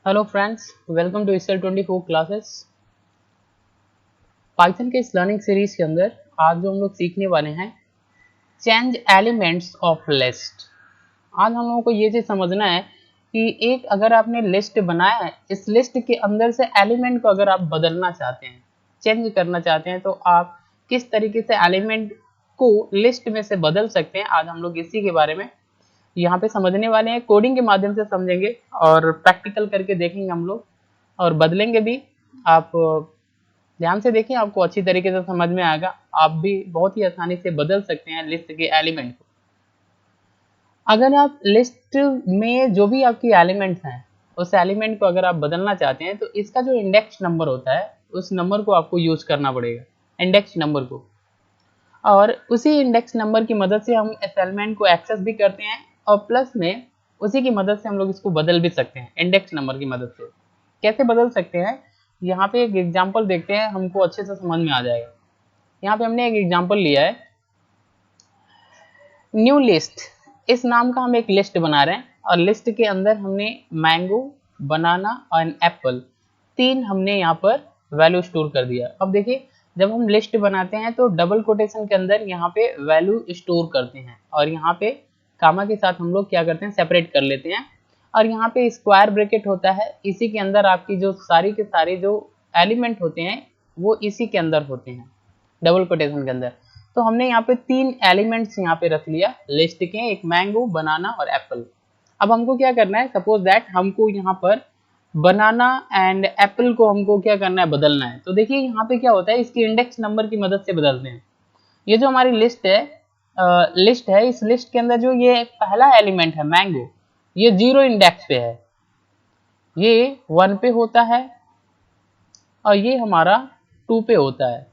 Hello friends, welcome to Excel 24 classes. Python के इस learning series के अंदर आज जो हम लोग सीखने वाले हैं, चेंज एलिमेंट्स ऑफ लिस्ट। आज हम लोगों को ये चीज़ समझना है कि एक अगर आपने लिस्ट बनाया है, इस लिस्ट के अंदर से एलिमेंट को अगर आप बदलना चाहते हैं, चेंज करना चाहते हैं, तो आप किस तरीके से एलिमेंट को लिस्ट में से बदल सकते हैं। आज हम लोग इसी के बारे में यहाँ पे समझने वाले हैं। कोडिंग के माध्यम से समझेंगे और प्रैक्टिकल करके देखेंगे हम लोग, और बदलेंगे भी। आप ध्यान से देखिए, आपको अच्छी तरीके से समझ में आएगा। आप भी बहुत ही आसानी से बदल सकते हैं लिस्ट के एलिमेंट को। अगर आप लिस्ट में जो भी आपकी एलिमेंट्स हैं, उस एलिमेंट को अगर आप बदलना चाहते हैं, तो इसका जो इंडेक्स नंबर होता है, उस नंबर को आपको यूज करना पड़ेगा, इंडेक्स नंबर को। और उसी इंडेक्स नंबर की मदद से हम इस एलिमेंट को एक्सेस भी करते हैं, और प्लस में उसी की मदद से हम लोग इसको बदल भी सकते हैं इंडेक्स नंबर की मदद से। कैसे बदल सकते हैं, यहाँ पे एक एग्जांपल देखते हैं, हमको अच्छे से समझ में आ जाएगा। यहाँ पे हमने एक एग्जांपल लिया है, न्यू लिस्ट। इस नाम का हम एक लिस्ट बना रहे हैं, और लिस्ट के अंदर हमने मैंगो, बनाना और एप्पल, तीन हमने यहाँ पर वैल्यू स्टोर कर दिया। अब देखिए, जब हम लिस्ट बनाते हैं तो डबल कोटेशन के अंदर यहाँ पे वैल्यू स्टोर करते हैं, और यहाँ पे कामा के साथ हम लोग क्या करते हैं, सेपरेट कर लेते हैं। और यहाँ पे स्क्वायर ब्रैकेट होता है, इसी के अंदर आपकी जो सारी के सारे जो एलिमेंट होते हैं वो इसी के अंदर होते हैं, डबल कोटेशन के अंदर। तो हमने यहाँ पे तीन एलिमेंट्स यहाँ पे रख लिया लिस्ट के, एक मैंगो, बनाना और एप्पल। अब हमको क्या करना है, सपोज दैट हमको यहाँ पर बनाना एंड एप्पल को हमको क्या करना है, बदलना है। तो देखिए यहाँ पे क्या होता है, इसकी इंडेक्स नंबर की मदद से बदलते हैं। ये जो हमारी लिस्ट है, इस लिस्ट के अंदर जो ये पहला एलिमेंट है मैंगो, ये 0 इंडेक्स पे है, ये 1 पे होता है, और ये हमारा 2 पे होता है।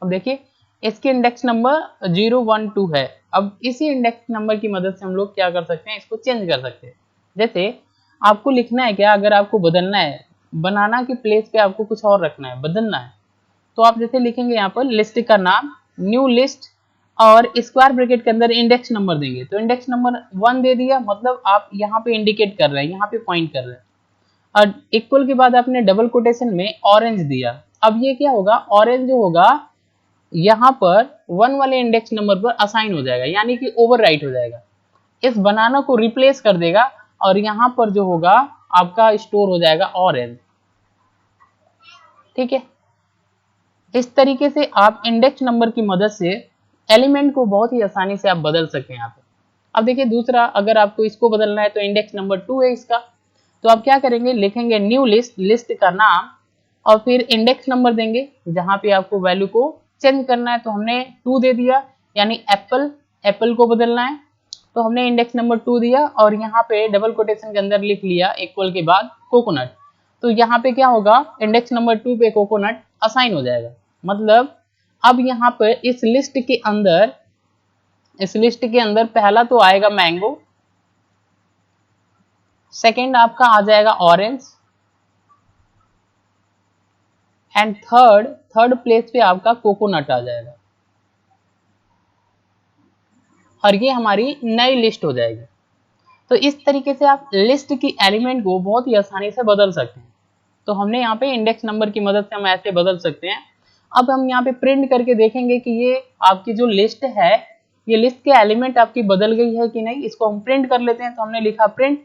अब देखिए, इसके इंडेक्स नंबर 0, 1, 2 है। अब इसी इंडेक्स नंबर की मदद से हम लोग क्या कर सकते हैं, इसको चेंज कर सकते हैं। जैसे आपको लिखना है क्या, अगर आपको बदलना है, बनाना की प्लेस पे आपको कुछ और रखना है, बदलना है, तो आप जैसे लिखेंगे यहाँ पर लिस्ट का नाम, न्यू लिस्ट, और स्क्वायर ब्रैकेट के अंदर इंडेक्स नंबर देंगे। तो इंडेक्स नंबर 1 दे दिया, मतलब आप यहाँ पे इंडिकेट कर रहे हैं, यहाँ पे पॉइंट कर रहे हैं। और इक्वल के बाद आपने डबल कोटेशन में ऑरेंज दिया। अब ये क्या होगा, ऑरेंज जो होगा यहाँ पर 1 वाले इंडेक्स नंबर पर असाइन हो जाएगा, यानी कि ओवरराइट हो जाएगा, इस बनाना को रिप्लेस कर देगा, और यहाँ पर जो होगा आपका स्टोर हो जाएगा ऑरेंज। ठीक है, इस तरीके से आप इंडेक्स नंबर की मदद से एलिमेंट को बहुत ही आसानी से आप बदल सकते हैं यहाँ पे। अब देखिए दूसरा, अगर आपको इसको बदलना है तो इंडेक्स नंबर 2 है इसका, तो आप क्या करेंगे, लिखेंगे न्यू लिस्ट, लिस्ट का नाम, और फिर इंडेक्स नंबर देंगे जहां पे आपको वैल्यू को चेंज करना है। तो हमने 2 दे दिया, यानी एप्पल, एप्पल को बदलना है, तो हमने इंडेक्स नंबर 2 दिया, और यहाँ पे डबल कोटेशन के अंदर लिख लिया इक्वल के बाद कोकोनट। तो यहाँ पे क्या होगा, इंडेक्स नंबर 2 पे कोकोनट असाइन हो जाएगा। मतलब अब यहाँ पर इस लिस्ट के अंदर पहला तो आएगा मैंगो, सेकेंड आपका आ जाएगा ऑरेंज, एंड थर्ड प्लेस पे आपका कोकोनट आ जाएगा, और ये हमारी नई लिस्ट हो जाएगी। तो इस तरीके से आप लिस्ट की एलिमेंट को बहुत ही आसानी से बदल सकते हैं। तो हमने यहाँ पे इंडेक्स नंबर की मदद से हम ऐसे बदल सकते हैं। अब हम यहाँ पे प्रिंट करके देखेंगे कि ये आपकी जो लिस्ट है, ये लिस्ट के एलिमेंट आपकी बदल गई है कि नहीं। इसको हम प्रिंट कर लेते हैं। तो हमने लिखा प्रिंट।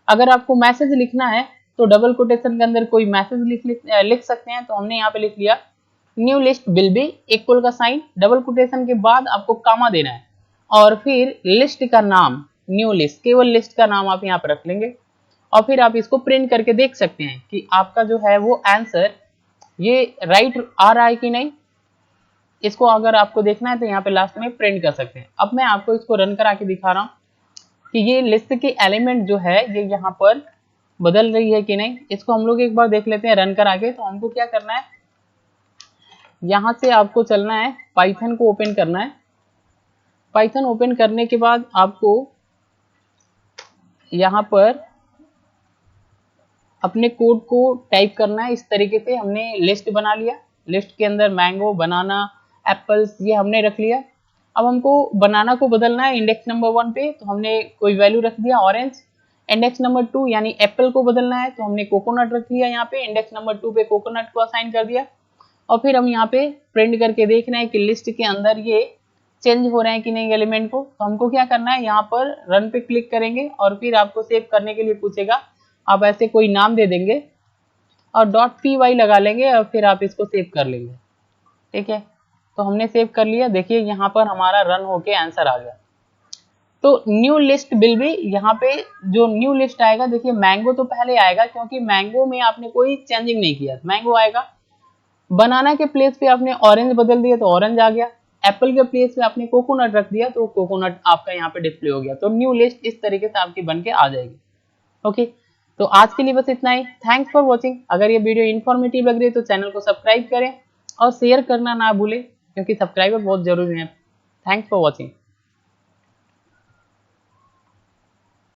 अगर आपको मैसेज लिखना है तो डबल कोटेशन के अंदर कोई मैसेज लिख सकते हैं। तो हमने यहाँ पे लिख लिया new list will be, equal का साइन, डबल कोटेशन के बाद आपको कामा देना है, और फिर लिस्ट का नाम, न्यू लिस्ट, केवल लिस्ट का नाम आप यहाँ पर रख लेंगे, और फिर आप इसको प्रिंट करके देख सकते हैं कि आपका जो है वो आंसर ये राइट आ रहा है कि नहीं। इसको अगर आपको देखना है तो यहाँ पे लास्ट में प्रिंट कर सकते हैं। अब मैं आपको इसको रन करा के दिखा रहा हूँ कि ये लिस्ट के एलिमेंट जो है ये यहाँ पर बदल रही है कि नहीं। इसको हम लोग एक बार देख लेते हैं रन करा के। तो हमको क्या करना है, यहाँ से आपको चलना है, पाइथन को ओपन करना है। पाइथन ओपन करने के बाद आपको यहाँ पर अपने कोड को टाइप करना है। इस तरीके से हमने लिस्ट बना लिया, लिस्ट के अंदर मैंगो, बनाना, एप्पल्स ये हमने रख लिया। अब हमको बनाना को बदलना है इंडेक्स नंबर 1 पे, तो हमने कोई वैल्यू रख दिया ऑरेंज, इंडेक्स नंबर 2 यानी एप्पल को बदलना है तो हमने कोकोनट रख लिया यहाँ पे, इंडेक्स नंबर 2 पे कोकोनट को असाइन कर दिया। और फिर हम यहाँ पे प्रिंट करके देख रहे हैं कि लिस्ट के अंदर ये चेंज हो रहे हैं कि नहीं एलिमेंट को। तो हमको क्या करना है, यहाँ पर रन पे क्लिक करेंगे और फिर आपको सेव करने के लिए पूछेगा, आप ऐसे कोई नाम दे देंगे और .py लगा लेंगे और फिर आप इसको सेव कर लेंगे। ठीक है, तो हमने सेव कर लिया। देखिए यहाँ पर हमारा रन होके आंसर आ गया। तो न्यू लिस्ट विल बी, यहाँ पे जो न्यू लिस्ट आएगा, देखिए मैंगो तो पहले आएगा क्योंकि मैंगो में आपने कोई चेंजिंग नहीं किया, मैंगो आएगा। बनाना के प्लेस पे आपने ऑरेंज बदल दिया तो ऑरेंज आ गया। एप्पल के प्लेस पे आपने कोकोनट रख दिया तो कोकोनट आपका यहाँ पे डिस्प्ले हो गया। तो न्यू लिस्ट इस तरीके से आपकी बन के आ जाएगी। ओके, तो आज के लिए बस इतना ही। Thanks for watching. अगर ये वीडियो इन्फॉर्मेटिव लग रही है तो चैनल को सब्सक्राइब करें और शेयर करना ना भूलें क्योंकि सब्सक्राइबर बहुत जरूरी है। Thanks for watching.